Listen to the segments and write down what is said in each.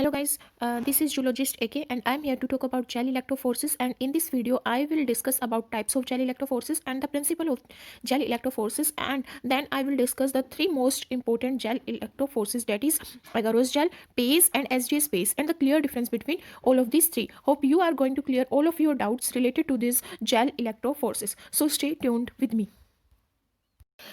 Hello guys, this is Zoologist AK and I'm here to talk about gel electrophorese, and in this video I will discuss about types of gel electrophorese and the principle of gel electrophorese, and then I will discuss the three most important gel electrophorese, that is agarose gel, PACE and SGS PACE, and the clear difference between all of these three. Hope you are going to clear all of your doubts related to this gel electrophorese. So stay tuned with me.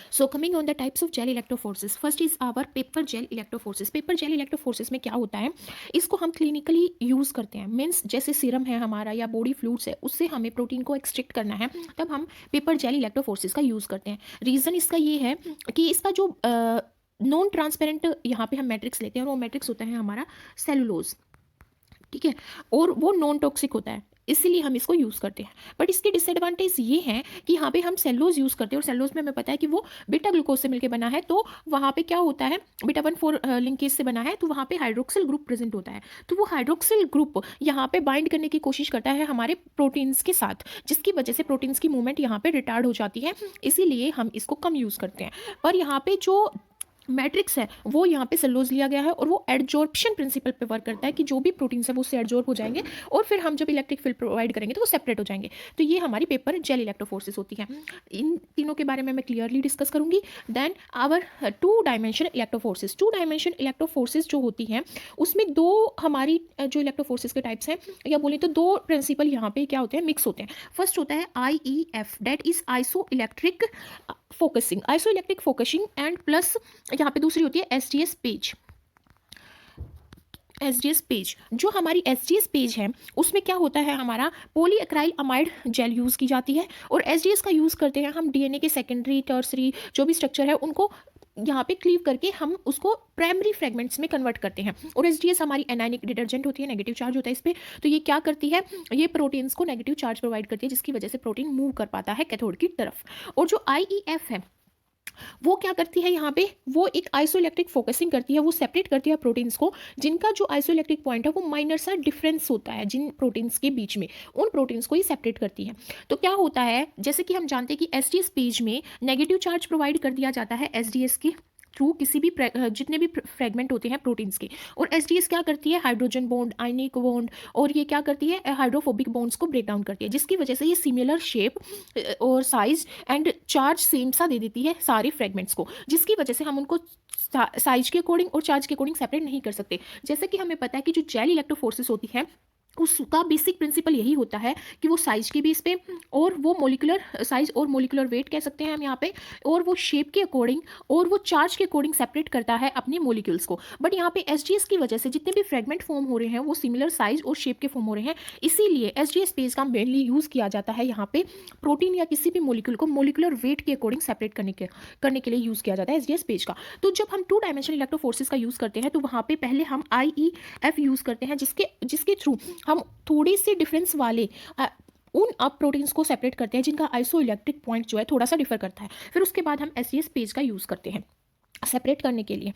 So coming on the types of gel electrophoresis, first is our paper gel electrophoresis. Paper gel electrophoresis में क्या होता है, इसको हम clinically use करते हैं, means जैसे serum है हमारा या बॉडी फ्लूइड्स है, उससे हमें प्रोटीन को एक्सट्रैक्ट करना है, तब हम पेपर जेल इलेक्ट्रोफोर्सिस का यूज़ करते हैं. रीज़न इसका ये है कि इसका जो नॉन ट्रांसपेरेंट यहाँ पे हम मैट्रिक्स लेते हैं और वो मैट्रिक्स होता है हमारा सेलुलोज, ठीक है, और वो नॉन टॉक्सिक होता है, इसीलिए हम इसको यूज़ करते हैं. बट इसके डिसएडवांटेज ये हैं कि यहाँ पे हम सेलुलोज यूज़ करते हैं और सेलुलोज में हमें पता है कि वो बीटा ग्लूकोज से मिलकर बना है, तो वहाँ पे क्या होता है, बीटा 1,4 लिंकेज से बना है, तो वहाँ पे हाइड्रोक्सिल ग्रुप प्रेजेंट होता है. तो वो हाइड्रोक्सिल ग्रुप यहाँ पे बाइंड करने की कोशिश करता है हमारे प्रोटीन्स के साथ, जिसकी वजह से प्रोटीन्स की मूवमेंट यहाँ पे रिटार्ड हो जाती है, इसीलिए हम इसको कम यूज़ करते हैं. पर यहाँ पे जो मैट्रिक्स है वो यहाँ पे सेलुलोज लिया गया है और वो एडजॉर्प्शन प्रिंसिपल पे वर्क करता है कि जो भी प्रोटीन्स है वो उससे एडजॉर्ब हो जाएंगे और फिर हम जब इलेक्ट्रिक फील्ड प्रोवाइड करेंगे तो वो सेपरेट हो जाएंगे. तो ये हमारी पेपर जेल इलेक्ट्रोफोर्सेस होती है. इन तीनों के बारे में मैं क्लियरली डिस्कस करूंगी. Then our two dimension electrophoresis. Two dimension electrophoresis जो होती हैं उसमें दो हमारी जो इलेक्ट्रोफोर्सेस के टाइप्स हैं, या बोले तो दो प्रिंसिपल यहाँ पे क्या होते हैं, मिक्स होते हैं. फर्स्ट होता है IEF, that is isoelectric focusing and plus यहाँ पे दूसरी होती है SGS पेज. जो हमारी SGS पेज है उसमें क्या होता है, हमारा पॉलीएक्राइल अमाइड जेल यूज़ की जाती है और SGS का यूज़ करते हैं हम DNA के सेकेंडरी टर्सरी जो भी स्ट्रक्चर है उनको यहाँ पे क्लीव करके हम उसको प्राइमरी फ्रेगमेंट्स में कन्वर्ट करते हैं. और SGS हमारी एनायनिक डिटर्जेंट होती है, नेगेटिव चार्ज होता है इस पर. तो ये क्या करती है, ये प्रोटीन्स को नेगेटिव चार्ज प्रोवाइड करती है, जिसकी वजह से प्रोटीन मूव कर पाता है कैथोड की तरफ. और जो IEF है वो क्या करती है, यहाँ पे वो एक आइसोइलेक्ट्रिक फोकसिंग करती है, वो सेपरेट करती है प्रोटीन्स को, जिनका जो आइसोइलेक्ट्रिक पॉइंट है वो माइनर सा डिफरेंस होता है जिन प्रोटीन्स के बीच में, उन प्रोटीन्स को ही सेपरेट करती है. तो क्या होता है, जैसे कि हम जानते हैं कि SGS पेज में नेगेटिव चार्ज प्रोवाइड कर दिया जाता है SGS के थ्रू किसी भी जितने भी फ्रेगमेंट होते हैं प्रोटीन्स के, और SGS क्या करती है, हाइड्रोजन बॉन्ड, आयनिक बॉन्ड, और ये क्या करती है, हाइड्रोफोबिक बॉन्ड्स को ब्रेक डाउन करती है, जिसकी वजह से ये सिमिलर शेप और साइज एंड चार्ज सेम सा दे देती है सारे फ्रेगमेंट्स को, जिसकी वजह से हम उनको साइज के अकॉर्डिंग और चार्ज के अकॉर्डिंग सेपरेट नहीं कर सकते. जैसे कि हमें पता है कि जो जेल इलेक्ट्रोफोर्सेस होती है उसका बेसिक प्रिंसिपल यही होता है कि वो साइज के बेस पे और वो मोलिकुलर साइज और मोलिकुलर वेट कह सकते हैं हम यहाँ पे, और वो शेप के अकॉर्डिंग और वो चार्ज के अकॉर्डिंग सेपरेट करता है अपने मोलिक्यूल्स को. बट यहाँ पे SGS की वजह से जितने भी फ्रेगमेंट फॉर्म हो रहे हैं वो सिमिलर साइज और शेप के फॉर्म हो रहे हैं, इसीलिए SGS पेज का मेनली यूज़ किया जाता है यहाँ पे प्रोटीन या किसी भी मोलिक्यूल को मोलिकुलर वेट के अकॉर्डिंग सेपरेट करने के लिए यूज़ किया जाता है SGS पेज का. तो जब हम टू डायमेंशनल इलेक्ट्रोफोर्सेस का यूज़ करते हैं तो वहाँ पे पहले हम IEF यूज़ करते हैं, जिसके थ्रू हम थोड़ी सी डिफरेंस वाले उन अब प्रोटीन्स को सेपरेट करते हैं जिनका आइसो इलेक्ट्रिक पॉइंट जो है थोड़ा सा डिफर करता है. फिर उसके बाद हम SGS पेज का यूज़ करते हैं सेपरेट करने के लिए.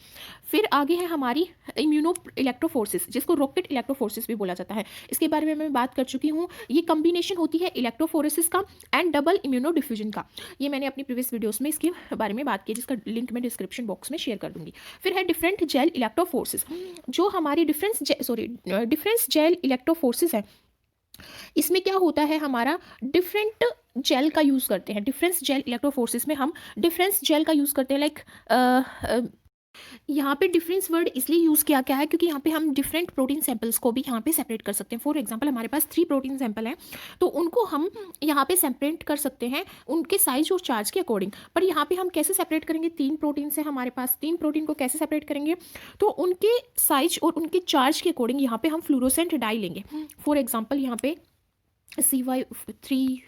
फिर आगे है हमारी इम्यूनो इलेक्ट्रोफोर्सिस, जिसको रॉकेट इलेक्ट्रोफोर्सिस भी बोला जाता है. इसके बारे में मैं बात कर चुकी हूँ. ये कॉम्बिनेशन होती है इलेक्ट्रोफोरेसिस का एंड डबल इम्यूनो डिफ्यूजन का. ये मैंने अपनी प्रीवियस वीडियोस में इसके बारे में बात की, जिसका लिंक मैं डिस्क्रिप्शन बॉक्स में शेयर कर दूंगी. फिर है डिफरेंट जेल इलेक्ट्रोफोर्सिस. जो हमारी डिफरेंस जेल इलेक्ट्रोफोर्सिस है, इसमें क्या होता है, हमारा डिफरेंट जेल का यूज़ करते हैं. डिफरेंस जेल इलेक्ट्रोफोर्सिस में हम डिफरेंस जेल का यूज़ करते हैं. लाइक यहाँ पे डिफरेंस वर्ड इसलिए यूज़ किया गया है क्योंकि यहाँ पे हम डिफरेंट प्रोटीन सैंपल्स को भी यहाँ पे सेपरेट कर सकते हैं. फॉर एग्जांपल हमारे पास 3 प्रोटीन सैंपल हैं, तो उनको हम यहाँ पे सेपरेट कर सकते हैं उनके साइज और चार्ज के अकॉर्डिंग. पर यहाँ पे हम कैसे सेपरेट करेंगे, 3 प्रोटीन से हमारे पास 3 प्रोटीन को कैसे सेपरेट करेंगे, तो उनके साइज और उनके चार्ज के अकॉर्डिंग यहाँ पे हम फ्लोरोसेंट डाई लेंगे. फॉर एग्जाम्पल यहाँ पे CY3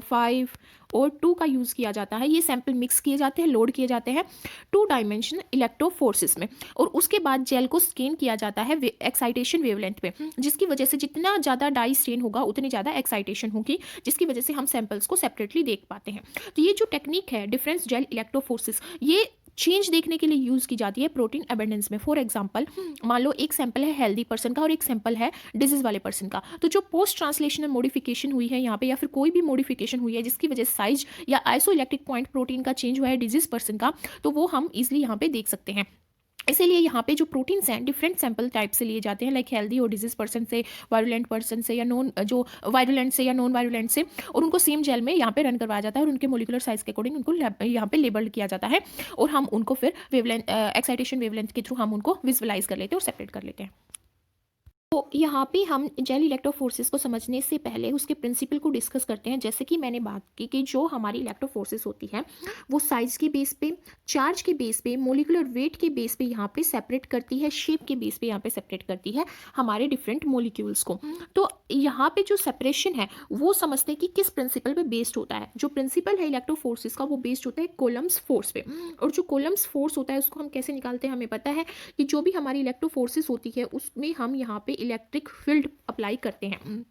5 और 2 का यूज़ किया जाता है. ये सैंपल मिक्स किए जाते हैं, लोड किए जाते हैं टू डायमेंशन इलेक्ट्रोफोर्सिस में, और उसके बाद जेल को स्कैन किया जाता है एक्साइटेशन वेवलेंथ पे, जिसकी वजह से जितना ज़्यादा डाई स्ट्रेन होगा उतनी ज़्यादा एक्साइटेशन होगी, जिसकी वजह से हम सैंपल्स को सेपरेटली देख पाते हैं. तो ये जो टेक्निक है डिफरेंस जेल इलेक्ट्रोफोर्सिस, ये चेंज देखने के लिए यूज़ की जाती है प्रोटीन एबंडेंस में. फॉर एग्जांपल मान लो एक सैंपल है हेल्दी पर्सन का और एक सैंपल है डिजीज वाले पर्सन का, तो जो पोस्ट ट्रांसलेशनल मॉडिफिकेशन हुई है यहाँ पे, या फिर कोई भी मॉडिफिकेशन हुई है जिसकी वजह से साइज या आइसो इलेक्ट्रिक पॉइंट प्रोटीन का चेंज हुआ है डिजीज पर्सन का, तो वो हम इजिली यहाँ पे देख सकते हैं. इसीलिए यहाँ पे जो प्रोटीन्स हैं डिफरेंट सैंपल टाइप से लिए जाते हैं, लाइक हेल्दी और डिजीज पर्सन से, वायरुलेंट पर्सन से, या नॉन जो वायरुलेंट से या नॉन वायरुलेंट से, और उनको सेम जेल में यहाँ पे रन करवाया जाता है और उनके मोलिकुलर साइज के अकॉर्डिंग उनको यहाँ पे लेबल्ड किया जाता है, और हम उनको फिर वेवलेंथ एक्साइटेशन वेवलेंथ के थ्रू हम उनको विजुअलाइज कर लेते हैं और सेपरेट कर लेते हैं। तो यहाँ पे हम जेल इलेक्ट्रोफोर्सेस को समझने से पहले उसके प्रिंसिपल को डिस्कस करते हैं। जैसे कि मैंने बात की कि जो हमारी इलेक्ट्रोफोर्सेस होती है वो साइज के बेस पे, चार्ज के बेस पे, मोलिकुलर वेट के बेस पे यहाँ पे सेपरेट करती है, शेप के बेस पे यहाँ पे सेपरेट करती है हमारे डिफरेंट मोलिक्यूल्स को। तो यहाँ पे जो सेपरेशन है वो समझते हैं कि किस प्रिंसिपल पे बेस्ड होता है। जो प्रिंसिपल है इलेक्ट्रोफोर्सेस का वो बेस्ड होता है कोलम्स फोर्स पे, और जो कोलम्स फोर्स होता है उसको हम कैसे निकालते हैं, हमें पता है कि जो भी हमारी इलेक्ट्रोफोर्सेस होती है उसमें हम यहाँ पे इलेक्ट्रिक फील्ड अप्लाई करते हैं।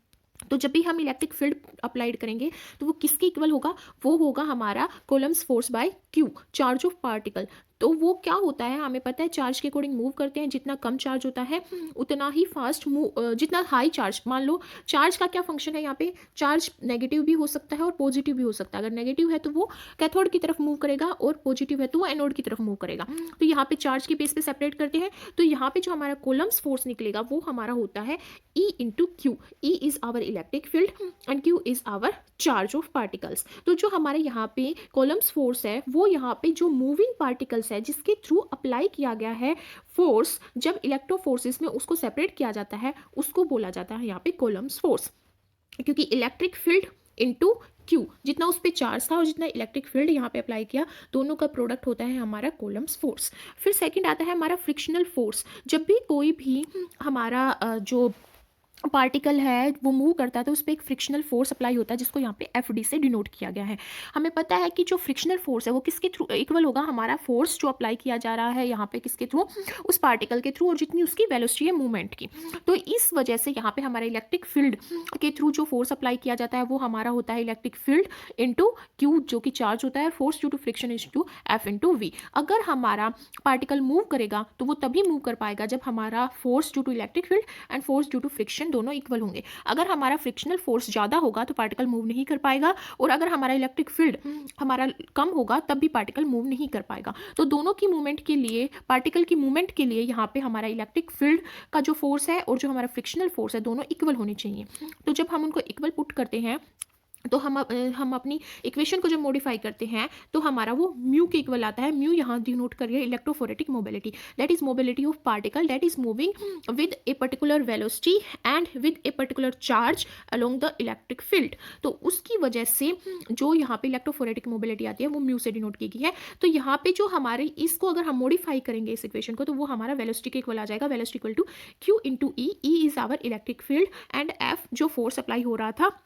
तो जब भी हम इलेक्ट्रिक फील्ड अप्लाइड करेंगे तो वो किसके इक्वल होगा, वो होगा हमारा coulombs force by Q, charge of particle. तो वो क्या होता है हमें पता है, चार्ज के अकॉर्डिंग मूव करते हैं, जितना कम चार्ज होता है उतना ही फास्ट मूव, जितना हाई चार्ज, मान लो चार्ज का क्या फंक्शन है यहाँ पे, चार्ज नेगेटिव भी हो सकता है और पॉजिटिव भी हो सकता है। अगर नेगेटिव है तो वो कैथोड की तरफ मूव करेगा और पॉजिटिव है तो वो एनोड की तरफ मूव करेगा। तो यहाँ पे चार्ज के बेस पे सेपरेट करते हैं। तो यहाँ पे जो हमारा कोलम्स फोर्स निकलेगा वो हमारा होता है E into Q. E is our electric field and Q is our charge of particles. तो जो हमारे यहाँ पे कोलम्स फोर्स है वो यहाँ पे जो मूविंग पार्टिकल्स है जिसके थ्रू अप्लाई किया गया है फोर्स, जब इलेक्ट्रोफोर्सेस में उसको सेपरेट किया जाता है उसको बोला जाता है यहाँ पे कोलम्स फोर्स। क्योंकि इलेक्ट्रिक फील्ड इनटू क्यू, जितना उस पर चार्ज था और जितना इलेक्ट्रिक फील्ड यहाँ पे अप्लाई किया, दोनों का प्रोडक्ट होता है हमारा कोलम्स फोर्स। फिर सेकंड आता है हमारा फ्रिक्शनल फोर्स। जब भी कोई भी हमारा जो पार्टिकल है वो मूव करता है तो उस पर एक फ्रिक्शनल फोर्स अप्लाई होता है जिसको यहाँ पे एफ डी से डिनोट किया गया है। हमें पता है कि जो फ्रिक्शनल फोर्स है वो किसके थ्रू इक्वल होगा, हमारा फोर्स जो अप्लाई किया जा रहा है यहाँ पे किसके थ्रू, उस पार्टिकल के थ्रू, और जितनी उसकी वेलोसिटी है मूवमेंट की। तो इस वजह से यहाँ पे हमारा इलेक्ट्रिक फील्ड के थ्रू जो फोर्स अप्लाई किया जाता है वो हमारा होता है इलेक्ट्रिक फील्ड इंटू क्यू जो कि चार्ज होता है, force due to friction is to F into V. अगर हमारा पार्टिकल मूव करेगा तो वो तभी मूव कर पाएगा जब हमारा force due to electric field and force due to friction दोनों इक्वल होंगे। अगर हमारा फ्रिक्शनल फोर्स ज़्यादा होगा तो पार्टिकल मूव नहीं कर पाएगा, और अगर हमारा इलेक्ट्रिक फील्ड हमारा कम होगा तब भी पार्टिकल मूव नहीं कर पाएगा। तो दोनों की मूवमेंट के लिए, पार्टिकल की मूवमेंट के लिए यहाँ पे हमारा इलेक्ट्रिक फील्ड का जो फोर्स है और जो हमारा फ्रिक्शनल फोर्स है दोनों इक्वल होने चाहिए। तो जब हम उनको इक्वल पुट करते हैं तो हम अपनी इक्वेशन को जब मॉडिफाई करते हैं तो हमारा वो म्यू के इक्वल आता है। म्यू यहाँ डिनोट करिए electrophoretic mobility, that is mobility of particle that is moving with a particular velocity and with a particular charge along the electric field. तो उसकी वजह से जो यहाँ पे इलेक्ट्रोफोरेटिक मोबिलिटी आती है वो म्यू से डिनोट की गई है। तो यहाँ पे जो हमारे इसको अगर हम मॉडिफाई करेंगे इस इक्वेशन को तो वो हमारा वेलोसिटी के इक्वल आ जाएगा, velocity equal to Q into E. E is our electric field and F जो फोर्स अप्लाई हो रहा था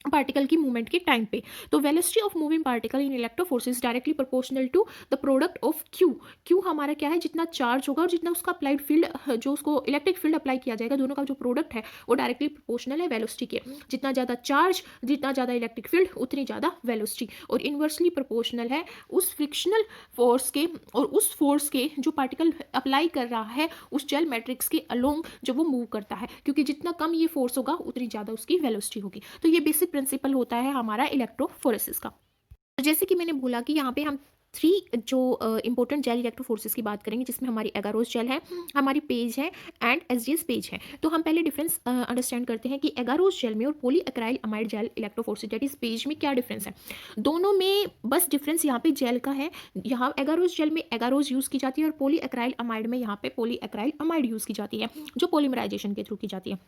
पार्टिकल की मूवमेंट के टाइम पे। तो velocity of moving particle in electrophoresis is directly proportional to the product of Q. Q हमारा क्या है, जितना चार्ज होगा और जितना उसका अप्लाइड फील्ड, जो उसको इलेक्ट्रिक फील्ड अप्लाई किया जाएगा, दोनों का जो प्रोडक्ट है वो डायरेक्टली प्रोपोर्शनल है वेलोसिटी के। जितना ज़्यादा चार्ज, जितना ज़्यादा इलेक्ट्रिक फील्ड, उतनी ज़्यादा वेलोसिटी, और इन्वर्सली प्रोपोर्शनल है उस फ्रिक्शनल फोर्स के और उस फोर्स के जो पार्टिकल अप्लाई कर रहा है उस जेल मैट्रिक्स के अलोंग जब वो मूव करता है, क्योंकि जितना कम ये फोर्स होगा उतनी ज़्यादा उसकी वेलोसिटी होगी। तो ये बेसिक प्रिंसिपल होता है हमारा इलेक्ट्रोफोरेसिस का। तो जैसे कि मैंने बोला कि यहाँ पे हम 3 जो इंपॉर्टेंट जेल इलेक्ट्रोफोर्सेस की बात करेंगे, जिसमें हमारी एगारोस जेल है, हमारी पेज है एंड एसजीएस पेज है। तो हम पहले डिफरेंस अंडरस्टैंड करते हैं कि एगारोस जेल में और polyacrylamide gel electrophoresis that is PAGE में क्या डिफरेंस है। दोनों में बस डिफरेंस यहाँ पे जेल का है। यहाँ एगारोस जेल में एगारोस यूज़ की जाती है और पॉली एक्राइल अमाइड में यहाँ पे पॉली एक्राइल अमाइड यूज़ की जाती है जो पॉलीमराइजेशन के थ्रू की जाती है।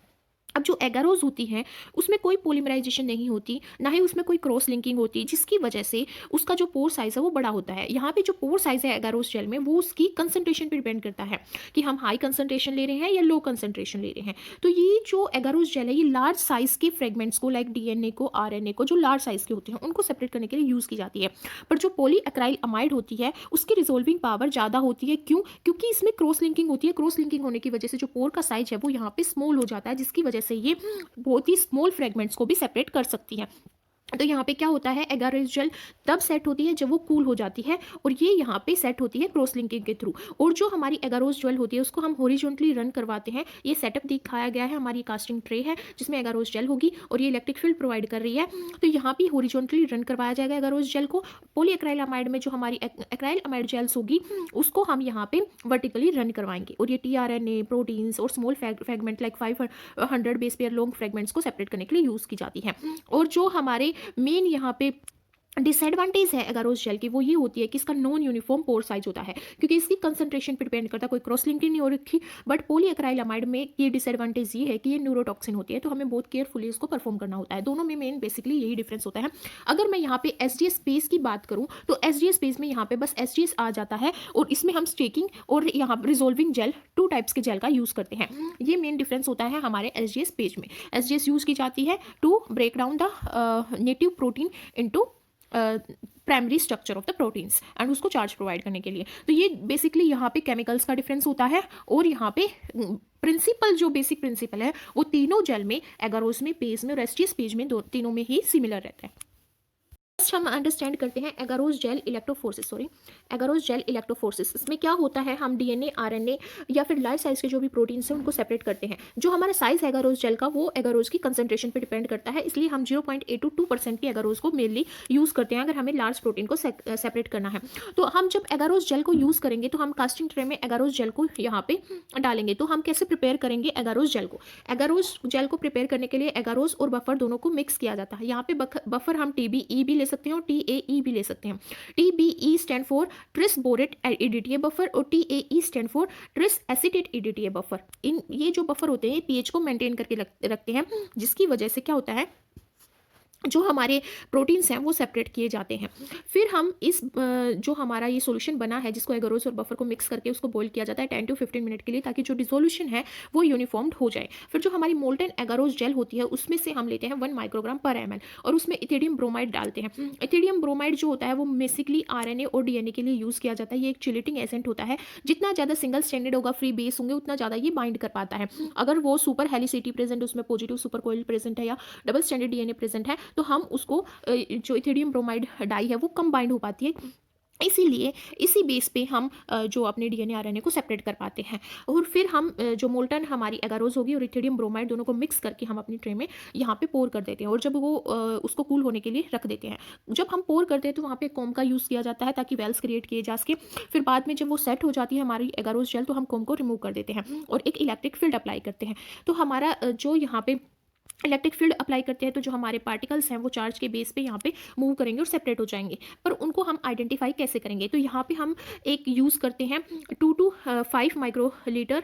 अब जो एगारोज होती है उसमें कोई पॉलीमराइजेशन नहीं होती, ना ही उसमें कोई क्रॉस लिंकिंग होती, जिसकी वजह से उसका जो पोर साइज है वो बड़ा होता है। यहाँ पे जो पोर साइज है एगारोस जेल में वो उसकी कंसंट्रेशन पर डिपेंड करता है कि हम हाई कंसंट्रेशन ले रहे हैं या लो कंसंट्रेशन ले रहे हैं। तो ये जो एगारोस जेल है ये लार्ज साइज के फ्रेगमेंट्स को, लाइक डीएनए को, आरएनए को, जो लार्ज साइज के होते हैं उनको सेपरेट करने के लिए यूज़ की जाती है। पर जो पॉली एक्राइल अमाइड होती है उसकी रिजोल्विंग पावर ज़्यादा होती है। क्यों? क्योंकि इसमें क्रॉस लिंकिंग होती है। क्रॉस लिंकिंग होने की वजह से जो पोर का साइज है वो यहाँ पे स्मॉल हो जाता है, जिसकी वजह से ये बहुत ही स्मॉल फ्रेगमेंट्स को भी सेपरेट कर सकती है। तो यहाँ पे क्या होता है, एगारोस जेल तब सेट होती है जब वो कूल हो जाती है, और ये यहाँ पे सेट होती है क्रॉस लिंकिंग के थ्रू। और जो हमारी एगारोस जेल होती है उसको हम हॉरिजॉन्टली रन करवाते हैं। ये सेटअप दिखाया गया है, हमारी कास्टिंग ट्रे है जिसमें एगारोस जेल होगी और ये इलेक्ट्रिक फील्ड प्रोवाइड कर रही है। तो यहाँ पे हॉरिजॉन्टली रन करवाया जाएगा एगारोस जेल को। पॉलीएक्राइलामाइड में जो हमारी एक्राइलामाइड जेल्स होगी उसको हम यहाँ पे वर्टिकली रन करवाएंगे, और ये टीआरएनए, प्रोटीन्स और small fragment like 500 base pair long fragments को सेपरेट करने के लिए यूज़ की जाती है। और जो हमारे मेन यहाँ पे डिसएडवांटेज है एगारोस जेल की, वो ये होती है कि इसका नॉन यूनिफॉर्म पोर साइज होता है, क्योंकि इसकी कंसंट्रेशन पर डिपेंड करता है, कोई क्रॉस लिंकिंग नहीं हो रखी। बट पॉलीएक्राइलामाइड में ये डिसएडवांटेज ये है कि ये न्यूरोटॉक्सिन होती है, तो हमें बहुत केयरफुली इसको परफॉर्म करना होता है। दोनों में मेन बेसिकली यही डिफरेंस होता है। अगर मैं यहाँ पे एसडीएस स्पेस की बात करूँ तो एसडीएस स्पेस में यहाँ पे बस एसडीएस आ जाता है, और इसमें हम स्टेकिंग और यहाँ रिजोल्विंग जेल, 2 टाइप्स के जेल का यूज़ करते हैं। ये मेन डिफरेंस होता है हमारे एसडीएस पेज में। एसडीएस यूज़ की जाती है to break down the native protein into primary structure of the proteins and उसको चार्ज प्रोवाइड करने के लिए। तो ये बेसिकली यहाँ पे केमिकल्स का डिफरेंस होता है, और यहाँ पे प्रिंसिपल जो बेसिक प्रिंसिपल है वो तीनों जेल में, एगारोस में, पेज में और एसटीएस पेज में, तीनों में ही सिमिलर रहता है। फर्स्ट हम अंडरस्टैंड करते हैं agarose gel electrophoresis. Agarose gel electrophoresis, इसमें क्या होता है, हम डीएनए, आरएनए या फिर लार्ज साइज के जो भी प्रोटीन्स हैं उनको सेपरेट करते हैं। जो हमारा साइज है एगारोस जेल का वो एगारोस की कंसंट्रेशन पे डिपेंड करता है, इसलिए हम 0.8 to 2% की एगारोस को मेनली यूज़ करते हैं अगर हमें लार्ज प्रोटीन को सेपरेट करना है। तो हम जब एगारोस जेल को यूज़ करेंगे तो हम कास्टिंग ट्रे में एगारोस जेल को यहाँ पे डालेंगे। तो हम कैसे प्रिपेयर करेंगे एगारोस जेल को? एगारोस जेल को प्रिपेयर करने के लिए एगारोस और बफर दोनों को मिक्स किया जाता है। यहाँ पे बफर हम TBE भी ले सकते हैं और TAE भी ले सकते हैं। TBE stand for tris borate EDTA buffer, और TAE stand for tris acetate EDTA buffer. इन ये जो बफर होते हैं पीएच को मेंटेन करके रखते हैं, जिसकी वजह से क्या होता है, जो हमारे प्रोटीन्स हैं वो सेपरेट किए जाते हैं। फिर हम इस जो हमारा ये सॉल्यूशन बना है जिसको एगारोस और बफर को मिक्स करके उसको बॉईल किया जाता है 10 to 15 मिनट के लिए, ताकि जो डिसोल्यूशन है वो यूनिफॉर्म्ड हो जाए। फिर जो हमारी मोल्टन एगारोस जेल होती है उसमें से हम लेते हैं 1 माइक्रोग्राम पर ml और उसमें इथिडियम ब्रोमाइड डालते हैं। इथिडियम ब्रोमाइड जो होता है वो बेसिकली आरएनए और डीएनए के लिए यूज़ किया जाता है। ये एक चिलेटिंग एजेंट होता है। जितना ज़्यादा सिंगल स्टैंडर्ड होगा, फ्री बेस होंगे, उतना ज़्यादा ये बाइंड कर पाता है। अगर वो सुपर हेलिसिटी प्रेजेंट, उसमें पॉजिटिव सुपर कोइल प्रेजेंट है या डबल स्टैंडर्ड डीएनए प्रेजेंट है, तो हम उसको जो इथिडियम ब्रोमाइड डाई है वो कंबाइंड हो पाती है। इसीलिए इसी बेस पे हम जो अपने डीएनए आरएनए को सेपरेट कर पाते हैं। और फिर हम जो मोल्टन हमारी एगारोस होगी और इथिडियम ब्रोमाइड दोनों को मिक्स करके हम अपनी ट्रे में यहाँ पे पोर कर देते हैं, और जब वो उसको कूल होने के लिए रख देते हैं। जब हम पोर करते हैं तो वहाँ पे कॉम का यूज़ किया जाता है ताकि वेल्स क्रिएट किए जा सके। फिर बाद में जब वो सेट हो जाती है हमारी एगारोस जेल, तो हम कॉम को रिमूव कर देते हैं और एक इलेक्ट्रिक फील्ड अप्लाई करते हैं। तो हमारा जो यहाँ पे इलेक्ट्रिक फील्ड अप्लाई करते हैं तो जो हमारे पार्टिकल्स हैं वो चार्ज के बेस पे यहाँ पे मूव करेंगे और सेपरेट हो जाएंगे। पर उनको हम आइडेंटिफाई कैसे करेंगे? तो यहाँ पे हम एक यूज़ करते हैं 2 to 5 माइक्रोलीटर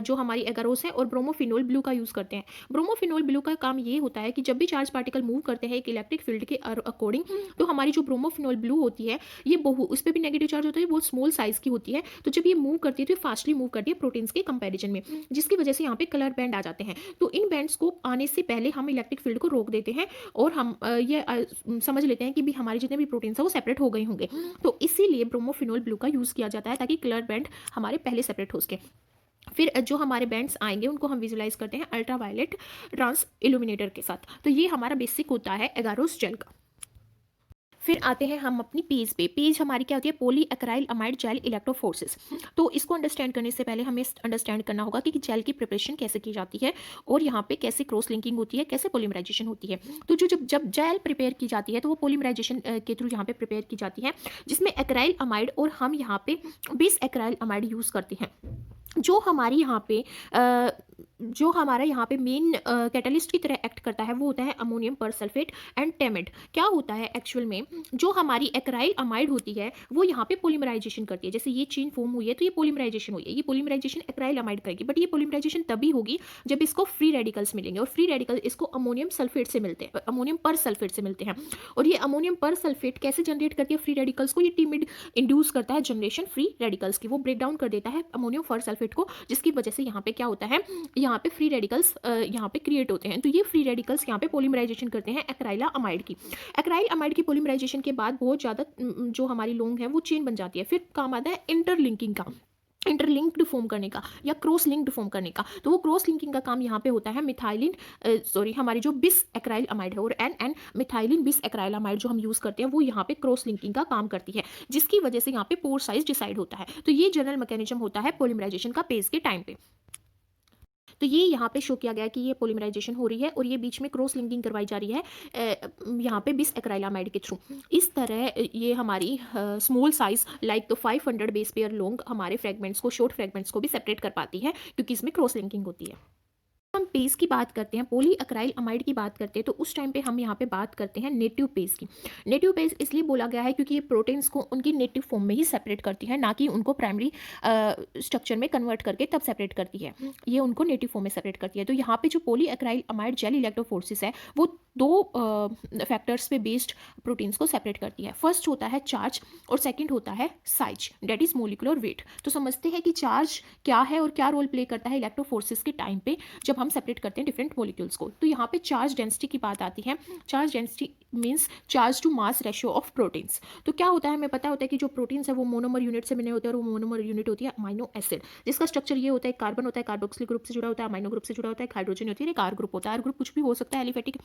जो हमारी एगारोस है, और ब्रोमोफिनोल ब्लू का यूज़ करते हैं। ब्रोमोफिनोल ब्लू का काम ये होता है कि जब भी चार्ज पार्टिकल मूव करते हैं एक इलेक्ट्रिक फील्ड के अकॉर्डिंग, तो हमारी जो ब्रोमोफिनोल ब्लू होती है ये उस पर भी नेगेटिव चार्ज होता है, बहुत स्मॉल साइज़ की होती है। तो जब ये मूव करती है तो ये फास्टली मूव करती है प्रोटीन्स के कंपेरिजन में, जिसकी वजह से यहाँ पे कलर बैंड आ जाते हैं। तो इन बैंड्स को आने से पहले हम इलेक्ट्रिक फील्ड को रोक देते हैं और हम ये समझ लेते हैं कि भी हमारे जितने भी प्रोटीन्स हैं वो सेपरेट हो गए होंगे। तो इसीलिए ब्रोमोफिनोल ब्लू का यूज़ किया जाता है ताकि कलर बैंड हमारे पहले सेपरेट हो सके। फिर जो हमारे बैंड्स आएंगे उनको हम विजुलाइज करते हैं अल्ट्रावायलेट ट्रांस इल्यूमिनेटर के साथ। तो ये हमारा बेसिक होता है एगारोस जेल का। फिर आते हैं हम अपनी पेज पे। पेज हमारी क्या होती है? पॉलीएक्राइल अमाइड जेल इलेक्ट्रोफोर्सिस। तो इसको अंडरस्टैंड करने से पहले हमें अंडरस्टैंड करना होगा कि जेल की प्रिपरेशन कैसे की जाती है और यहाँ पे कैसे क्रॉस लिंकिंग होती है, कैसे पॉलीमराइजेशन होती है। तो जब जेल प्रिपेयर की जाती है तो वो पॉलीमराइजेशन के थ्रू यहाँ पे प्रिपेयर की जाती है, जिसमें एक्राइल अमाइड और हम यहाँ पे 20 एक्राइल अमाइड यूज़ करते हैं। जो हमारी यहाँ पे जो हमारा यहाँ पे मेन कैटलिस्ट की तरह एक्ट करता है वो होता है अमोनियम परसल्फेट एंड टेमिड। क्या होता है एक्चुअल में, जो हमारी एक्राइल अमाइड होती है वो यहाँ पे पॉलीमराइजेशन करती है। जैसे ये चेन फॉर्म हुई है तो ये पॉलीमराइजेशन हुई है, ये पॉलीमराइजेशन एक्राइल अमाइड करेगी। बट ये पॉलीमराइजेशन तभी होगी जब इसको फ्री रेडिकल्स मिलेंगे, और फ्री रेडिकल इसको अमोनियम सल्फेट से मिलते हैं, अमोनियम परसल्फेट से मिलते हैं। और ये अमोनियम परसल्फेट कैसे जनरेट करती है फ्री रेडिकल्स को? ये टिमिड इंड्यूस करता है जनरेशन फ्री रेडिकल्स की, वो ब्रेक डाउन कर देता है अमोनियम परसल्फेट को, जिसकी वजह से यहाँ पे क्या होता है, यहाँ पे फ्री रेडिकल्स यहाँ पे क्रिएट होते हैं। तो ये फ्री रेडिकल्स यहाँ पे पॉलीमराइजेशन करते हैं एक्राइला अमाइड की। एक्राइल अमाइड की पॉलीमराइजेशन के बाद बहुत ज़्यादा जो हमारी लॉन्ग है वो चेन बन जाती है। फिर काम आता है इंटरलिंकिंग का। इंटरलिंक्ड फॉर्म करने का या क्रॉस लिंक्ड फॉर्म करने का। तो वो क्रॉस लिंकिंग का काम यहाँ पे होता है मिथाइलिन सॉरी हमारी जो बिस एक्राइल अमाइड है और एन एन मिथाइलिन बिस एक्राइल अमाइड जो हम यूज़ करते हैं वो यहाँ पे क्रॉस लिंकिंग का काम करती है, जिसकी वजह से यहाँ पे पोर साइज डिसाइड होता है। तो ये जनरल मैकेनिज्म होता है पॉलीमराइजेशन का पेज के टाइम पे। तो ये यहाँ पे शो किया गया है कि ये पॉलीमराइजेशन हो रही है और ये बीच में क्रॉस लिंकिंग करवाई जा रही है यहाँ पे बिस एक्राइलामाइड के थ्रू। इस तरह ये हमारी स्मॉल साइज लाइक तो 500 बेस पेयर लॉन्ग हमारे फ्रेगमेंट्स को, शॉर्ट फ्रेगमेंट्स को भी सेपरेट कर पाती है क्योंकि इसमें क्रॉस लिंकिंग होती है। हम पेज की बात करते हैं, पॉली अक्राइल अमाइड की बात करते हैं, तो उस टाइम पे हम यहाँ पे बात करते हैं नेटिव पेज की। नेटिव पेज इसलिए बोला गया है क्योंकि ये प्रोटीन्स को उनकी नेटिव फॉर्म में ही सेपरेट करती है, ना कि उनको प्राइमरी स्ट्रक्चर में कन्वर्ट करके तब सेपरेट करती है, ये उनको नेटिव फॉर्म में सेपरेट करती है। तो यहाँ पे जो पॉली अक्राइल अमाइड जेल इलेक्ट्रोफोर्सिस है वो दो फैक्टर्स पे बेस्ड प्रोटीन्स को सेपरेट करती है। फर्स्ट होता है चार्ज और सेकंड होता है size, that is molecular weight. तो समझते हैं कि चार्ज क्या है और क्या रोल प्ले करता है इलेक्ट्रोफोर्सिस के टाइम पे जब हम सेपरेट करते हैं डिफरेंट मॉलिक्यूल्स को। तो यहाँ पे चार्ज डेंसिटी की बात आती है। Charge density means charge to mass ratio of proteins. तो क्या होता है, हमें पता होता है कि जो प्रोटीन्स है वो मोनोमर यूनिट से बने होते हैं और वो मोनोमर यूनिट होती है अमाइनो एसिड, जिसका स्ट्रक्चर ये होता है कार्बन होता है, कार्बोक्सिल ग्रुप से जुड़ा होता है, अमाइनो ग्रुप से जुड़ा होता है, हाइड्रोजन होती है, एक आर ग्रुप होता है। आर ग्रुप कुछ भी हो सकता है, एलिफेटिक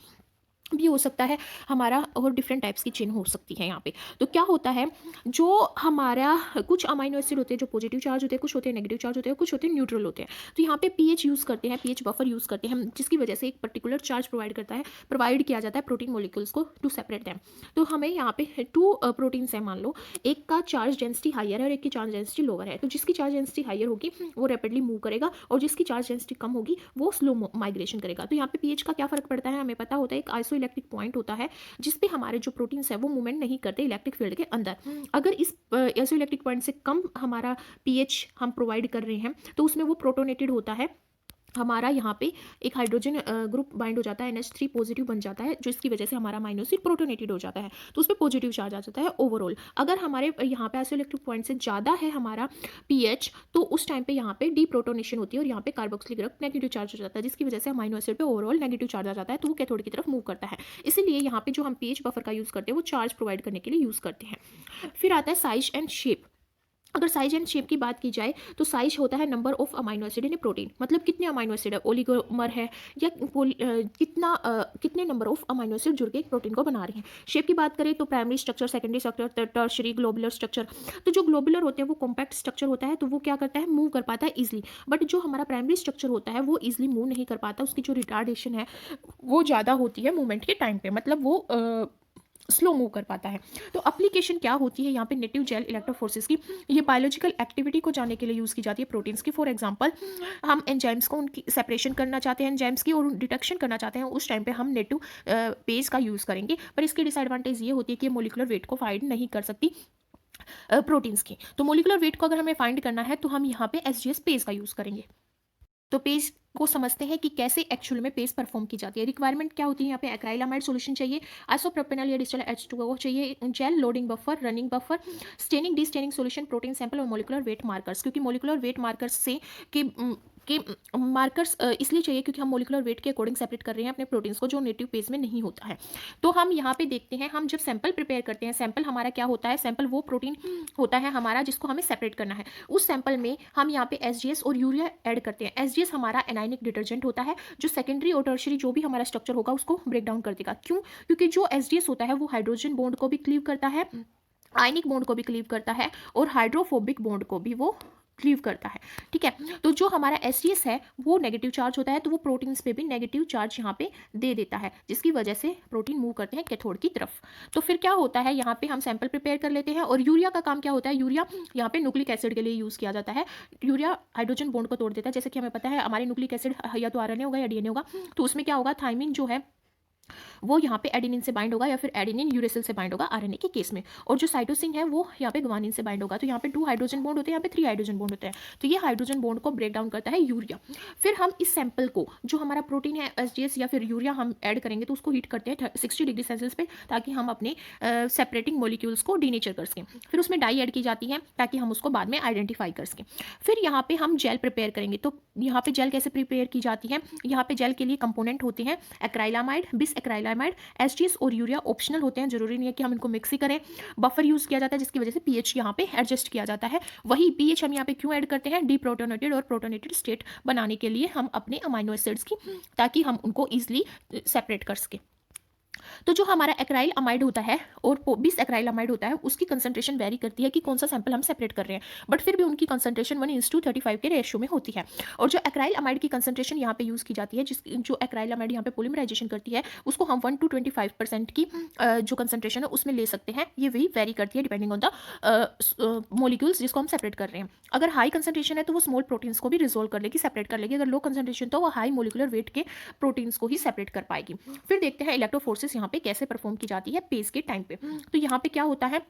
भी हो सकता है हमारा, और डिफरेंट टाइप्स की चेन हो सकती है यहाँ पे। तो क्या होता है, जो हमारा कुछ अमाइनो एसिड होते हैं जो पॉजिटिव चार्ज होते हैं, कुछ होते हैं नेगेटिव चार्ज होते हैं, कुछ होते हैं न्यूट्रल होते हैं। तो यहाँ पे पीएच यूज़ करते हैं, पीएच बफर यूज़ करते हैं हम, जिसकी वजह से एक पर्टिकुलर चार्ज प्रोवाइड किया जाता है प्रोटीन मोलिक्यूल्स को टू सेपरेट दैम। तो हमें यहाँ पे टू प्रोटीन्स है, मान लो एक का चार्ज डेंसिटी हायर है और एक की चार्ज डेंसिटी लोअर है। तो जिसकी चार्ज डेंसिटी हायर होगी वो रैपिडली मूव करेगा और जिसकी चार्ज डेंसिटी कम होगी वो स्लो माइग्रेशन करेगा। तो यहाँ पे पीएच का क्या फर्क पड़ता है, हमें पता होता है एक आइसोइलेक्ट्रिक पॉइंट होता है जिस पे हमारे जो प्रोटीन्स है वो मूवमेंट नहीं करते इलेक्ट्रिक फील्ड के अंदर। अगर इस आइसोइलेक्ट्रिक पॉइंट से कम हमारा पीएच हम प्रोवाइड कर रहे हैं तो उसमें वो प्रोटोनेटेड होता है, हमारा यहाँ पे एक हाइड्रोजन ग्रुप बाइंड हो जाता है, NH3 पॉजिटिव बन जाता है, जिसकी वजह से हमारा अमाइनो एसिड प्रोटोनेटेड हो जाता है, तो उस पर पॉजिटिव चार्ज आ जाता है ओवरऑल। अगर हमारे यहाँ पे आइसोइलेक्ट्रिक पॉइंट से ज़्यादा है हमारा पीएच तो उस टाइम पे यहाँ पे डीप्रोटोनेशन होती है और यहाँ पे कार्बोक्सिलिक ग्रुप नेगेटिव चार्ज हो जाता है, जिसकी वजह से अमाइनो एसिड पे ओवरऑल नेगेटिव चार्ज आ जाता है, तो वो कैथोड की तरफ मूव करता है। इसीलिए यहाँ पे जो हम पीएच बफर का यूज़ करते हैं वो चार्ज प्रोवाइड करने के लिए यूज़ करते हैं। फिर आता है साइज एंड शेप। अगर साइज एंड शेप की बात की जाए तो साइज होता है number of amino acid in A protein, मतलब कितने अमाइनो एसिड है, ओलिगोमर है या कितने नंबर ऑफ अमाइनो एसिड जुड़ के एक प्रोटीन को बना रहे हैं। शेप की बात करें तो primary structure, secondary structure, tertiary, globular structure. तो जो ग्लोबुलर होते हैं वो कॉम्पैक्ट स्ट्रक्चर होता है, तो वो क्या करता है, मूव कर पाता है ईजिली। बट जो हमारा प्राइमरी स्ट्रक्चर होता है वो ईजिली मूव नहीं कर पाता, उसकी जो रिटार्डेशन है वो ज़्यादा होती है मूवमेंट के टाइम पे, मतलब वो स्लो मूव कर पाता है। तो एप्लीकेशन क्या होती है यहाँ पे नेटिव जेल इलेक्ट्रोफोर्सिस की, ये बायोलॉजिकल एक्टिविटी को जानने के लिए यूज़ की जाती है प्रोटीन्स की। फॉर एग्जांपल हम एंजाइम्स को उनकी सेपरेशन करना चाहते हैं एंजाइम्स की और डिटेक्शन करना चाहते हैं, उस टाइम पे हम नेटिव पेज का यूज़ करेंगे। पर इसकी डिसएडवांटेज ये होती है कि मोलिकुलर वेट को फाइंड नहीं कर सकती प्रोटीन्स की। तो मोलिकुलर वेट को अगर हमें फाइंड करना है तो हम यहाँ पे SGS पेज का यूज़ करेंगे। तो पेज को समझते हैं कि कैसे एक्चुअल में पेज परफॉर्म की जाती है। रिक्वायरमेंट क्या होती है, यहाँ पे एक्राइलामाइड सॉल्यूशन चाहिए, आइसोप्रोपेनॉल या डिस्टिल H2O चाहिए, gel loading buffer, running buffer, staining destaining solution, protein sample और मोलिकुलर वेट मार्कर्स। क्योंकि मोलिकुलर वेट मार्कर्स से के मार्कर्स इसलिए चाहिए क्योंकि हम मोलिकुलर वेट के अकॉर्डिंग सेपरेट कर रहे हैं अपने प्रोटीन्स को, जो नेटिव पेज में नहीं होता है। तो हम यहाँ पे देखते हैं, हम जब सैंपल प्रिपेयर करते हैं, सैंपल हमारा क्या होता है, सैंपल वो प्रोटीन होता है हमारा जिसको हमें सेपरेट करना है। उस सैंपल में हम यहाँ पे SGS और यूरिया ऐड करते हैं। SGS हमारा एनाइनिक डिटर्जेंट होता है जो सेकेंडरी और टर्शरी जो भी हमारा स्ट्रक्चर होगा उसको ब्रेक डाउन कर देगा। क्यों? क्योंकि जो SGS होता है वो हाइड्रोजन बॉन्ड को भी क्लीव करता है, आयनिक बॉन्ड को भी क्लीव करता है और हाइड्रोफोबिक बॉन्ड को भी वो क्लीव करता है। ठीक है, तो जो हमारा SGS है वो नेगेटिव चार्ज होता है, तो वो प्रोटीन्स पे भी नेगेटिव चार्ज यहाँ पे दे देता है, जिसकी वजह से प्रोटीन मूव करते हैं कैथोड की तरफ। तो फिर क्या होता है, यहाँ पे हम सैंपल प्रिपेयर कर लेते हैं। और यूरिया का काम क्या होता है, यूरिया यहाँ पे न्यूक्लिक एसिड के लिए यूज़ किया जाता है। यूरिया हाइड्रोजन बॉन्ड को तोड़ देता है, जैसे कि हमें पता है हमारे न्यूक्लिक एसिड या तो RNA होगा या DNA होगा, तो उसमें क्या होगा, थाइमिन जो है वो यहाँ पे एडेनिन से बाइंड होगा या फिर एडेनिन यूरेसिल से बाइंड होगा RNA के केस में, और जो साइटोसिन है वो यहाँ पे गुआनिन से बाइंड होगा। तो यहाँ पे 2 हाइड्रोजन बॉन्ड होते हैं, यहाँ पे 3 हाइड्रोजन बॉन्ड होते हैं। तो ये हाइड्रोजन बॉन्ड को ब्रेक डाउन करता है यूरिया। फिर हम इस सैंपल को, जो हमारा प्रोटीन है SGS या फिर यूरिया हम ऐड करेंगे, तो उसको हीट करते हैं 60 डिग्री सेल्सियस पे, ताकि हम अपने सेपरेटिंग मोलिक्यूल्स को डीनेचर कर सकें। फिर उसमें डाई ऐड की जाती है ताकि हम उसको बाद में आइडेंटिफाई कर सकें। फिर यहाँ पे हम जेल प्रिपेयर करेंगे। तो यहाँ पे जेल कैसे प्रिपेयर की जाती है, यहाँ पे जेल के लिए कंपोनेंट होते हैं एक्राइलामाइड, बिस एक्राइलामाइड एक्राइलामाइड, एसजीएस और यूरिया ऑप्शनल होते हैं, जरूरी नहीं है कि हम इनको मिक्स ही करें। बफर यूज़ किया जाता है जिसकी वजह से पीएच यहाँ पे एडजस्ट किया जाता है। वही पीएच हम यहाँ पे क्यों ऐड करते हैं, डीप्रोटोनेटेड और प्रोटोनेटेड स्टेट बनाने के लिए हम अपने अमाइनो एसिड्स की, ताकि हम उनको ईजिली सेपरेट कर सकें। तो जो हमारा एक्राइल अमाइड होता है और बिस एक्राइल अमाइड होता है, उसकी कंसंट्रेशन वेरी करती है कि कौन सा सैंपल हम सेपरेट कर रहे हैं, बट फिर भी उनकी कंसंट्रेशन 1:35 के रेशियो में होती है। और जो एक्राइल अमाइड की कंसंट्रेशन यहाँ पे यूज़ की जाती है, जो एक्राइल अमाइड यहाँ पे पोलीमराइजेशन करती है, उसको हम 1 to 25% की जो कंसंट्रेशन है उसमें ले सकते हैं। ये वही वेरी करती है डिपेंडिंग ऑन द मोलिक्यूल्स जिसको हम सेपरेट कर रहे हैं। अगर हाई कंसंट्रेशन है तो वो स्मॉल प्रोटीन्स को भी रिजोल्व कर लेगी, सेपरेट कर लेगी। अगर लो कंसंट्रेशन तो वो हाई मोलिकुलर वेट के प्रोटीन्स को ही सेपरेट कर पाएगी। फिर देखते हैं इलेक्ट्रोफोर्सिस यहाँ पे कैसे परफॉर्म की जाती है पेज के टाइम पे। तो यहाँ पे क्या होता है,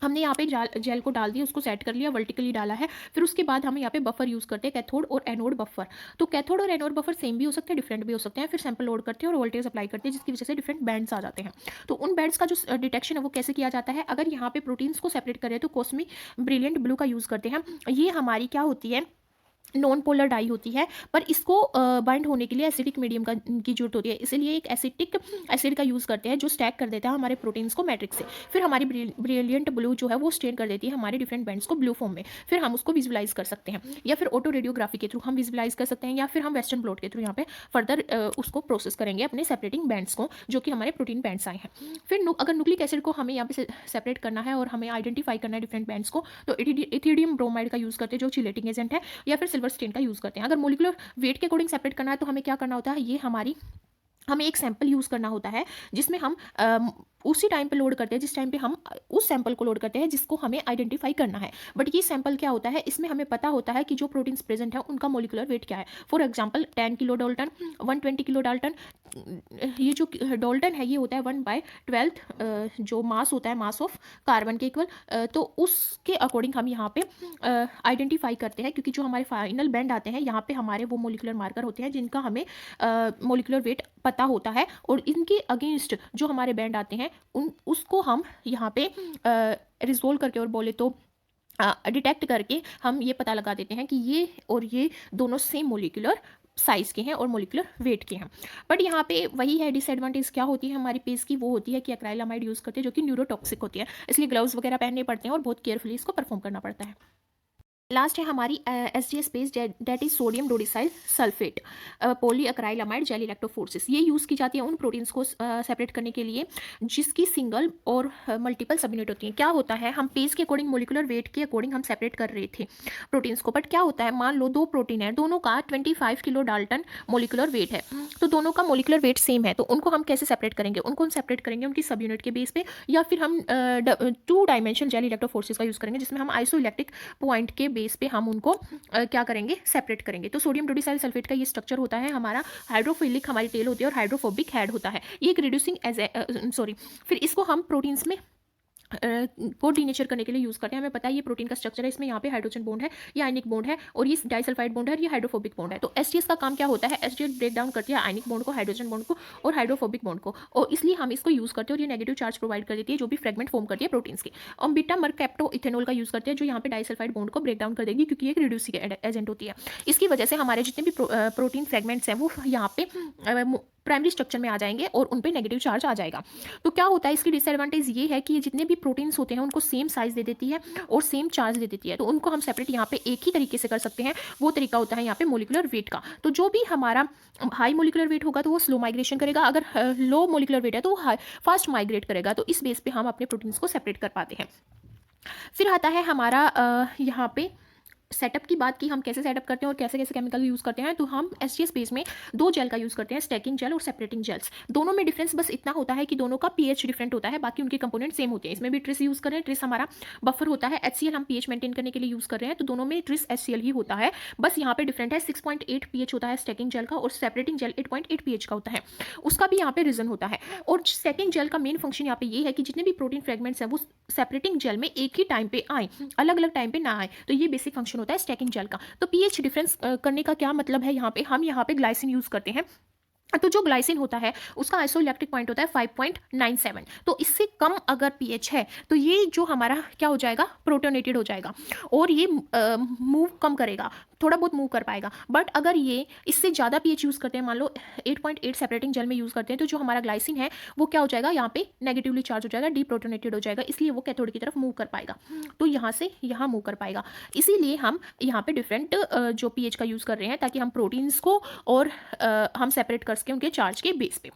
हमने यहाँ पे जेल को डाल दिया, उसको सेट कर लिया, वर्टिकली डाला है। फिर उसके बाद हम यहाँ पे बफर यूज़ करते हैं, कैथोड और एनोड बफर। तो कैथोड और एनोड बफर सेम भी हो सकते हैं, डिफरेंट भी हो सकते हैं। फिर सैंपल लोड करते हैं और वोल्टेज अप्लाई करते हैं, जिसकी वजह से डिफरेंट बैंड्स आ जाते हैं। तो उन बैंड्स का जो डिटेक्शन है वो कैसे किया जाता है, अगर यहाँ पे प्रोटीन्स को सेपरेट करें तो कॉस्मी ब्रिलियंट ब्लू का यूज़ करते हैं। ये हमारी क्या होती है, नॉन पोलर डाई होती है, पर इसको बाइंड होने के लिए एसिडिक मीडियम की जरूरत होती है, इसलिए एक एसिटिक एसिड का यूज़ करते हैं जो स्टैक कर देता है हमारे प्रोटीन्स को मैट्रिक्स से। फिर हमारी ब्रिलियंट ब्लू जो है वो स्टेन कर देती है हमारे डिफरेंट बैंड्स को ब्लू फॉर्म में। फिर हम उसको विजुलाइज कर सकते हैं, या फिर ऑटो रेडियोग्राफी के थ्रू हम विजुलाइज कर सकते हैं, या फिर हम वेस्टर्न ब्लॉट के थ्रू यहाँ पे फर्दर उसको प्रोसेस करेंगे अपने सेपरेटिंग बैंड्स को, जो कि हमारे प्रोटीन बैंड्स आए हैं। फिर अगर न्यूक्लिक एसिड को हमें यहाँ पे सेपरेट करना है और हमें आइडेंटिफाई करना है डिफरेंट बैंड्स को, तो इथिडियम ब्रोमाइड का यूज़ करते हैं जो चिलेटिंग एजेंट है, या फिर सिल्वर स्टेन का यूज़ करते हैं। अगर मोलिकुलर वेट के अकॉर्डिंग सेपरेट करना है तो हमें क्या करना होता है, ये हमें एक सैंपल यूज़ करना होता है जिसमें हम उसी टाइम पे लोड करते हैं जिस टाइम पे हम उस सैंपल को लोड करते हैं जिसको हमें आइडेंटिफाई करना है। बट ये सैंपल क्या होता है, इसमें हमें पता होता है कि जो प्रोटीन्स प्रेजेंट है उनका मोलिकुलर वेट क्या है। For example 10 kilo Dalton, 120 kilo Dalton, ये जो डाल्टन है ये होता है 1/12 जो मास होता है, मास ऑफ कार्बन के इक्वल। तो उसके अकॉर्डिंग हम यहाँ पे आइडेंटिफाई करते हैं, क्योंकि जो हमारे फाइनल बैंड आते हैं यहाँ पे हमारे वो मोलिकुलर मार्कर होते हैं जिनका हमें मोलिकुलर वेट पता होता है, और इनके अगेंस्ट जो हमारे बैंड आते हैं उसको हम यहाँ पे रिजोल्व करके और बोले तो डिटेक्ट करके हम ये पता लगा देते हैं कि ये और ये दोनों सेम मोलिकुलर साइज के हैं और मोलिकुलर वेट के हैं। बट यहाँ पे वही है, डिसएडवांटेज क्या होती है हमारी पेज की, वो होती है कि एक्राइलामाइड यूज़ करते हैं जो कि न्यूरोटॉक्सिक होती है, इसलिए ग्लव्स वगैरह पहनने पड़ते हैं और बहुत केयरफुली इसको परफॉर्म करना पड़ता है। लास्ट है हमारी एसजीएस PAGE, that is sodium dodecyl sulphate polyacrylamide gel electrophoresis. ये यूज़ की जाती है उन प्रोटीन्स को सेपरेट करने के लिए जिसकी सिंगल और मल्टीपल सब यूनिट होती हैं। क्या होता है, हम पेज के अकॉर्डिंग मोलिकुलर वेट के अकॉर्डिंग हम सेपरेट कर रहे थे प्रोटीन्स को, बट क्या होता है, मान लो दो प्रोटीन है, दोनों का 25 किलो डाल्टन मोलिकुलर वेट है, तो दोनों का मोलिकुलर वेट सेम है, तो उनको हम कैसे सेपरेट करेंगे, उनको हम सेपरेट करेंगे उनकी सब यूनिट के बेस पे, या फिर हम 2 डायमेंशनल जेल इलेक्ट्रोफोर्सिस का यूज़ करेंगे जिसमें हम आइसोइलेक्ट्रिक पॉइंट के बेस पे हम उनको क्या करेंगे, सेपरेट करेंगे। तो सोडियम डोडिसाइल सल्फेट का ये स्ट्रक्चर होता है हमारा, हाइड्रोफिलिक हमारी टेल होती है और हाइड्रोफोबिक हेड होता है। ये एक रिड्यूसिंग फिर इसको हम प्रोटीन्स में को डीनेचर करने के लिए यूज़ करते हैं। हमें पता है ये प्रोटीन का स्ट्रक्चर है, इसमें यहाँ पे हाइड्रोजन बॉन्ड है, ये आयनिक बॉन्ड है, और ये डाइसल्फाइड बॉन्ड है, और ये हाइड्रोफोबिक बॉन्ड है। तो एसटीएस का काम क्या होता है, एसटीएस ब्रेक डाउन करती है आयनिक बॉन्ड को, हाइड्रोजन बॉन्ड को और हाइड्रोफोबिक बॉन्ड को, और इसलिए हम इसको यूज़ करते हैं, और ये नेगेटिव चार्ज प्रोवाइड कर देती है जो भी फ्रेगमेंट फॉर्म करती है प्रोटीन्स की। और बीटा मरकैप्टो इथेनॉल का यूज़ करते हैं जो यहाँ पे डाइसल्फाइड बॉन्ड को ब्रेक डाउन कर देगी, क्योंकि एक रिड्यूसिंग एजेंट होती है। इसकी वजह से हमारे जितने भी प्रोटीन फ्रेगमेंट्स हैं वो यहाँ पे प्राइमरी स्ट्रक्चर में आ जाएंगे और उन पे नेगेटिव चार्ज आ जाएगा। तो क्या होता है, इसकी डिसएडवांटेज ये है कि ये जितने भी प्रोटीन्स होते हैं उनको सेम साइज दे देती है और सेम चार्ज दे देती है, तो उनको हम सेपरेट यहाँ पे एक ही तरीके से कर सकते हैं। वो तरीका होता है यहाँ पे मोलिकुलर वेट का। तो जो भी हमारा हाई मोलिकुलर वेट होगा तो वो स्लो माइग्रेशन करेगा, अगर लो मोलिकुलर वेट है तो वो फास्ट माइग्रेट करेगा। तो इस बेस पे हम अपने प्रोटीन्स को सेपरेट कर पाते हैं। फिर आता है हमारा यहाँ पे सेटअप की बात की, हम कैसे सेटअप करते हैं और कैसे कैसे केमिकल यूज़ करते हैं। तो हम एसजीएस पेज में 2 जेल का यूज़ करते हैं, स्टैकिंग जेल और सेपरेटिंग जेल्स। दोनों में डिफरेंस बस इतना होता है कि दोनों का पीएच डिफरेंट होता है, बाकी उनके कंपोनेंट सेम होते हैं। इसमें भी ट्रिस यूज़ कर रहे हैं, ट्रिस हमारा बफर होता है, एचसीएल हम पीएच मेंटेन करने के लिए यूज़ कर रहे हैं, तो दोनों में ट्रिस एचसीएल ही होता है, बस यहाँ पे डिफरेंट है। 6.8 पीएच होता है स्टैकिंग जेल का, और सेपरेटिंग जेल 8.8 पीएच का होता है, उसका भी यहाँ पे रीजन होता है। और स्टैकिंग जेल का मेन फंक्शन यहाँ पे ये है कि जितने भी प्रोटीन फ्रेगमेंट्स हैं वो सेपरेटिंग जेल में एक ही टाइम पे आए, अलग अलग टाइम पे ना आए, तो ये बेसिक फंक्शन होता है स्टैकिंग जेल का। तो पीएच डिफरेंस करने का क्या मतलब है, हम यहाँ पे ग्लाइसिन यूज़ करते हैं, तो जो ग्लाइसिन होता है उसका आइसोइलेक्ट्रिक पॉइंट होता है 5.97, तो इससे कम अगर पीएच है तो ये जो हमारा क्या हो जाएगा, प्रोटोनेटेड हो जाएगा, और ये मूव कम करेगा। थोड़ा बहुत मूव कर पाएगा। बट अगर ये इससे ज़्यादा पीएच यूज़ करते हैं, मान लो 8.8 सेपरेटिंग जेल में यूज़ करते हैं, तो जो हमारा ग्लाइसिन है वो क्या हो जाएगा, यहाँ पे नेगेटिवली चार्ज हो जाएगा, डीप्रोटोनेटेड हो जाएगा, इसलिए वो कैथोड की तरफ मूव कर पाएगा, तो यहाँ से यहाँ मूव कर पाएगा। इसीलिए हम यहाँ पे डिफरेंट जो पीएच का यूज़ कर रहे हैं ताकि हम प्रोटीन्स को और हम सेपरेट कर सकें उनके चार्ज के बेस पे।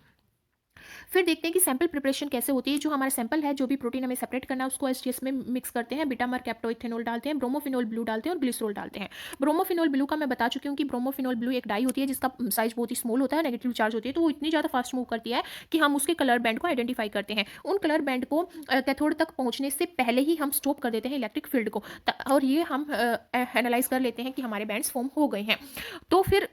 फिर देखते हैं कि सैंपल प्रिपरेशन कैसे होती है। जो हमारा सैंपल है, जो भी प्रोटीन हमें सेपरेट करना है, उसको एसटीएस में मिक्स करते हैं, बीटामर कैप्टोइथेनॉल डालते हैं, ब्रोमोफिनोल ब्लू डालते हैं और ग्लिसरॉल डालते हैं। ब्रोमोफिनोल ब्लू का मैं बता चुकी हूँ कि ब्रोमोफिनोल ब्लू एक डाई होती है जिसका साइज बहुत ही स्मॉल होता है, नेगेटिव चार्ज होती है, तो वो इतनी ज़्यादा फास्ट मूव करती है कि हम उसके कलर बैंड को आइडेंटिफाई करते हैं। उन कलर बैंड को कैथोड तक पहुँचने से पहले ही हम स्टॉप कर देते हैं इलेक्ट्रिक फील्ड को, और ये हम एनालाइज कर लेते हैं कि हमारे बैंड्स फॉर्म हो गए हैं। तो फिर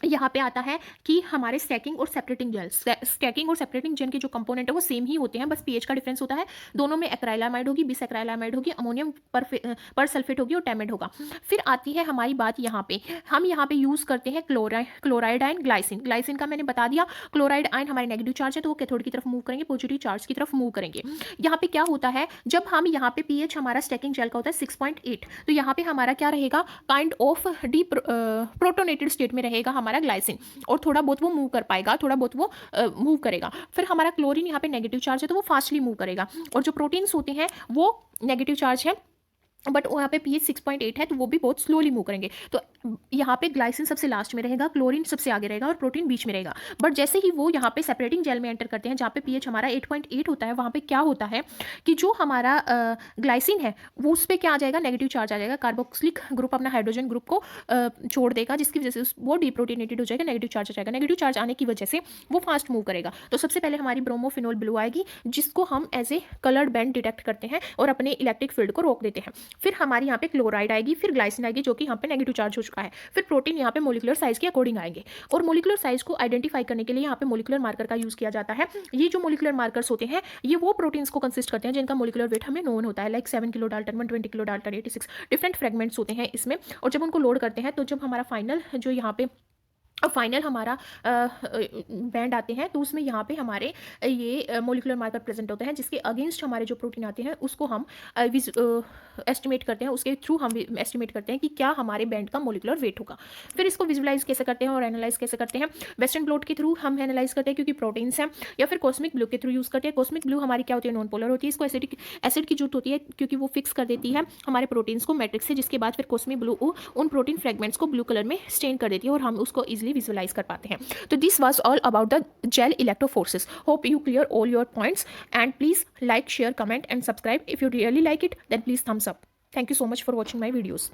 यहाँ पे आता है कि हमारे स्टैकिंग और सेपरेटिंग जेल, स्टैकिंग और सेपरेटिंग जेल के जो कंपोनेंट है वो सेम ही होते हैं, बस पीएच का डिफरेंस होता है। दोनों में एक्राइलामाइड होगी, बिसएक्राइलामाइड होगी, अमोनियम पर सल्फेट होगी और टैमेड होगा। फिर आती है हमारी बात यहाँ पे, हम यहाँ पे यूज़ करते हैं क्लोराइड आयन, ग्लाइसिन। ग्लाइसिन का मैंने बता दिया, क्लोराइड आयन हमारे नेगेटिव चार्ज है तो वो कैथोड की तरफ मूव करेंगे, पॉजिटिव चार्ज की तरफ मूव करेंगे। यहाँ पे क्या होता है, जब हम यहाँ पे पीएच हमारा स्टैकिंग जेल का होता है 6.8, तो यहाँ पे हमारा क्या रहेगा, kind of deep protonated state में रहेगा हमारा ग्लाइसिन, और थोड़ा बहुत वो मूव कर पाएगा, थोड़ा बहुत वो मूव करेगा। फिर हमारा क्लोरीन यहाँ पे नेगेटिव चार्ज है तो वो फास्टली मूव करेगा, और जो प्रोटीन्स होते हैं वो नेगेटिव चार्ज है बट यहाँ पे पीएच 6.8 है तो वो भी बहुत स्लोली मूव करेंगे। तो यहाँ पे ग्लाइसिन सबसे लास्ट में रहेगा, क्लोरीन सबसे आगे रहेगा और प्रोटीन बीच में रहेगा। बट जैसे ही वो यहाँ पे सेपरेटिंग जेल में एंटर करते हैं, जहाँ पे पीएच हमारा 8.8 होता है, वहाँ पे क्या होता है कि जो हमारा ग्लाइसिन है वो उस पर क्या आ जाएगा, नेगेटिव चार्ज आ जाएगा, कार्बोक्सिलिक ग्रुप अपना हाइड्रोजन ग्रुप को छोड़ देगा, जिसकी वजह से वो डीप्रोटीनेटेड हो जाएगा, नेगेटिव चार्ज आ जाएगा। नेगेटिव चार्ज आने की वजह से वो फास्ट मूव करेगा। तो सबसे पहले हमारी ब्रोमोफिनोल ब्लू आएगी, जिसको हम as a coloured band detect करते हैं और अपने इलेक्ट्रिक फील्ड को रोक देते हैं। फिर हमारी यहाँ पे क्लोराइड आएगी, फिर ग्लाइसिन आएगी जो कि यहाँ पे नेगेटिव चार्ज हो चुका है। फिर प्रोटीन यहाँ पे मोलिकुलर साइज के अकॉर्डिंग आएंगे, और मोलिकुलर साइज को आइडेंटिफाई करने के लिए यहाँ पे मोलिकुलर मार्कर का यूज किया जाता है। ये जो मोलिकुलर मार्कर्स होते हैं ये वो प्रोटीन्स को कंसिस्ट करते हैं जिनका मोलिकुलर वेट हमें नोन होता है, like 7 kilo Dalton, 120 kilo Dalton, 86 different fragments होते हैं इसमें। और जब उनको लोड करते हैं तो जब हमारा फाइनल जो यहाँ पे फाइनल हमारा बैंड आते हैं तो उसमें यहाँ पे हमारे ये मोलिकुलर मार्कर प्रेजेंट होते हैं, जिसके अगेंस्ट हमारे जो प्रोटीन आते हैं उसको हम एस्टिमेट करते हैं, उसके थ्रू हम एस्टिमेट करते हैं कि क्या हमारे बैंड का मोलिकुलर वेट होगा। फिर इसको विजुलाइज कैसे करते हैं और एनालाइज कैसे करते हैं, वेस्टर्न ब्लॉट के थ्रू हम एनालाइज करते हैं क्योंकि प्रोटीन्स हैं, या फिर कॉस्मिक ब्लू के थ्रू यूज़ करते हैं। कॉस्मिक ब्लू हमारी क्या होती है, नॉन पोलर होती है, इसको एसिड की जरूरत होती है क्योंकि वो फिक्स कर देती है हमारे प्रोटीन्स को मैट्रिक्स से, जिसके बाद फिर कॉस्मिक ब्लू उन प्रोटीन फ्रेगमेंट्स को ब्लू कलर में स्टेन कर देती है और हम उसको ईजिली विजुलाइज कर पाते हैं। So this was all about the gel electrophoresis. Hope you clear all your points, and please like, share, comment and subscribe. If you really like it, then please thumbs up. Thank you so much for watching my videos.